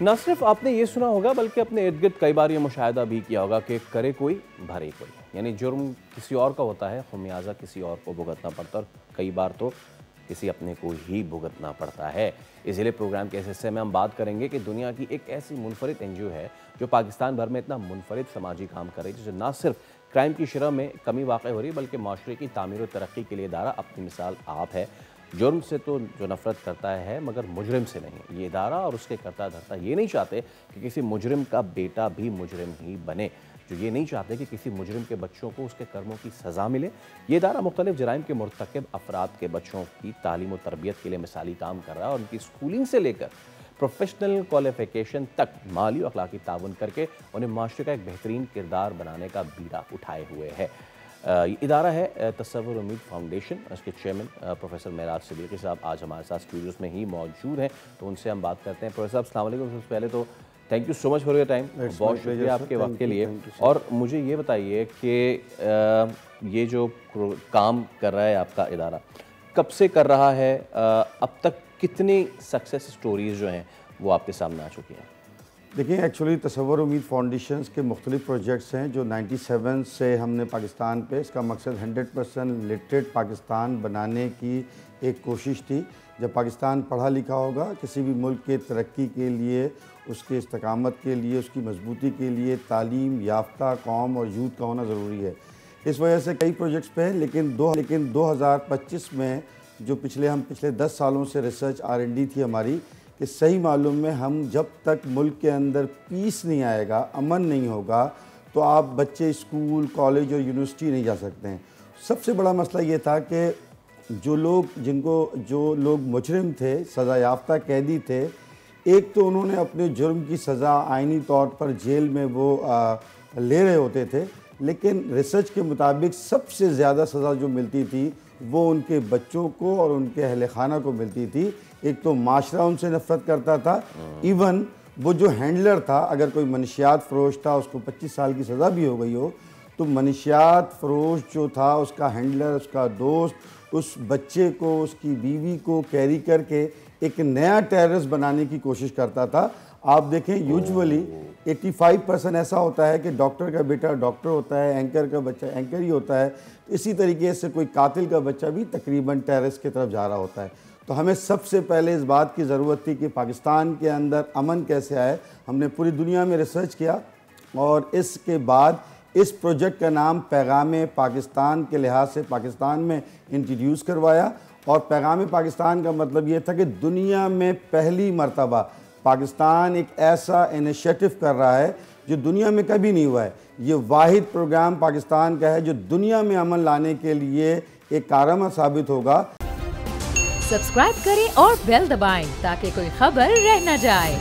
न सिर्फ आपने ये सुना होगा बल्कि अपने इर्द गिर्द कई बार ये मुशाहिदा भी किया होगा कि करे कोई भरे कोई, यानी जुर्म किसी और का होता है, खुमियाजा किसी और को भुगतना पड़ता है और कई बार तो किसी अपने को ही भुगतना पड़ता है। इसीलिए प्रोग्राम के इस हिस्से में हम बात करेंगे कि दुनिया की एक ऐसी मुनफरिद NGO है जो पाकिस्तान भर में इतना मुनफरिद समाजी काम कर रही है, जिससे न सिर्फ क्राइम की शरह में कमी वाक़ई हो रही है बल्कि माशरे की तामीर और तरक्की के लिए इदारा अपनी मिसाल आप है। जुर्म से तो जो नफरत करता है मगर मुजरिम से नहीं। ये इदारा और उसके करता धरता ये नहीं चाहते कि किसी मुजरिम का बेटा भी मुजरिम ही बने, जो ये नहीं चाहते कि किसी मुजरिम के बच्चों को उसके कर्मों की सज़ा मिले। ये इदारा मुख्तलिफ जराइम के मुर्तकब अफराद के बच्चों की तालीम और तरबियत के लिए मिसाली काम कर रहा है और उनकी स्कूलिंग से लेकर प्रोफेशनल क्वालिफिकेशन तक माली और अखलाकी ताउन करके उन्हें माशरे का एक बेहतरीन किरदार बनाने का बीड़ा उठाए हुए है। ये इदारा है तसव्वुर उम्मीद फाउंडेशन। इसके चेयरमैन प्रोफेसर मेराज सिद्दीकी साहब आज हमारे साथ स्टूडियोज़ में ही मौजूद हैं, तो उनसे हम बात करते हैं। प्रोफेसर साहब अस्सलाम वालेकुम। सबसे पहले तो thank you so much for your time, बहुत शुक्रिया आपके वक्त के लिए। और मुझे ये बताइए कि ये जो काम कर रहा है आपका इदारा, कब से कर रहा है, अब तक कितनी सक्सेस स्टोरीज़ जो हैं वो आपके सामने आ चुकी हैं? देखिए, एक्चुअली तसव्वुर उम्मीद फाउंडेशंस के मुख्तलिफ प्रोजेक्ट्स हैं जो 97 से हमने पाकिस्तान पे, इसका मकसद 100% लिटरेट पाकिस्तान बनाने की एक कोशिश थी। जब पाकिस्तान पढ़ा लिखा होगा, किसी भी मुल्क के तरक्की के लिए, उसके इस्तकामत के लिए, उसकी मजबूती के लिए तालीम याफ्ता कौम और यूथ का होना ज़रूरी है। इस वजह से कई प्रोजेक्ट्स पे हैं, लेकिन 2025 में जो पिछले 10 सालों से रिसर्च R&D थी हमारी, कि सही मालूम में हम जब तक मुल्क के अंदर पीस नहीं आएगा, अमन नहीं होगा, तो आप बच्चे स्कूल कॉलेज और यूनिवर्सिटी नहीं जा सकते हैं। सबसे बड़ा मसला ये था कि जो लोग मुजरिम थे, सज़ा याफ्ता कैदी थे, एक तो उन्होंने अपने जुर्म की सज़ा आइनी तौर पर जेल में वो ले रहे होते थे, लेकिन रिसर्च के मुताबिक सबसे ज़्यादा सज़ा जो मिलती थी वो उनके बच्चों को और उनके अहले खाना को मिलती थी। एक तो माशरा उनसे नफ़रत करता था, इवन वो जो हैंडलर था, अगर कोई मनशियात फ़रोश था, उसको 25 साल की सज़ा भी हो गई हो, तो मनशियात फ़रोश जो था, उसका हैंडलर, उसका दोस्त उस बच्चे को, उसकी बीवी को कैरी करके एक नया टेररिस्ट बनाने की कोशिश करता था। आप देखें, यूजुअली 85% ऐसा होता है कि डॉक्टर का बेटा डॉक्टर होता है, एंकर का बच्चा एंकर ही होता है। इसी तरीके से कोई कातिल का बच्चा भी तकरीबन टेररिस्ट की तरफ जा रहा होता है। तो हमें सबसे पहले इस बात की ज़रूरत थी कि पाकिस्तान के अंदर अमन कैसे आए। हमने पूरी दुनिया में रिसर्च किया और इसके बाद इस प्रोजेक्ट का नाम पैगाम पाकिस्तान के लिहाज से पाकिस्तान में इंट्रोड्यूस करवाया। और पैगाम पाकिस्तान का मतलब ये था कि दुनिया में पहली मर्तबा पाकिस्तान एक ऐसा इनिशिएटिव कर रहा है जो दुनिया में कभी नहीं हुआ है। ये वाहिद प्रोग्राम पाकिस्तान का है जो दुनिया में अमन लाने के लिए एक कारगर साबित होगा। सब्सक्राइब करें और बेल दबाएं ताकि कोई खबर रह न जाए।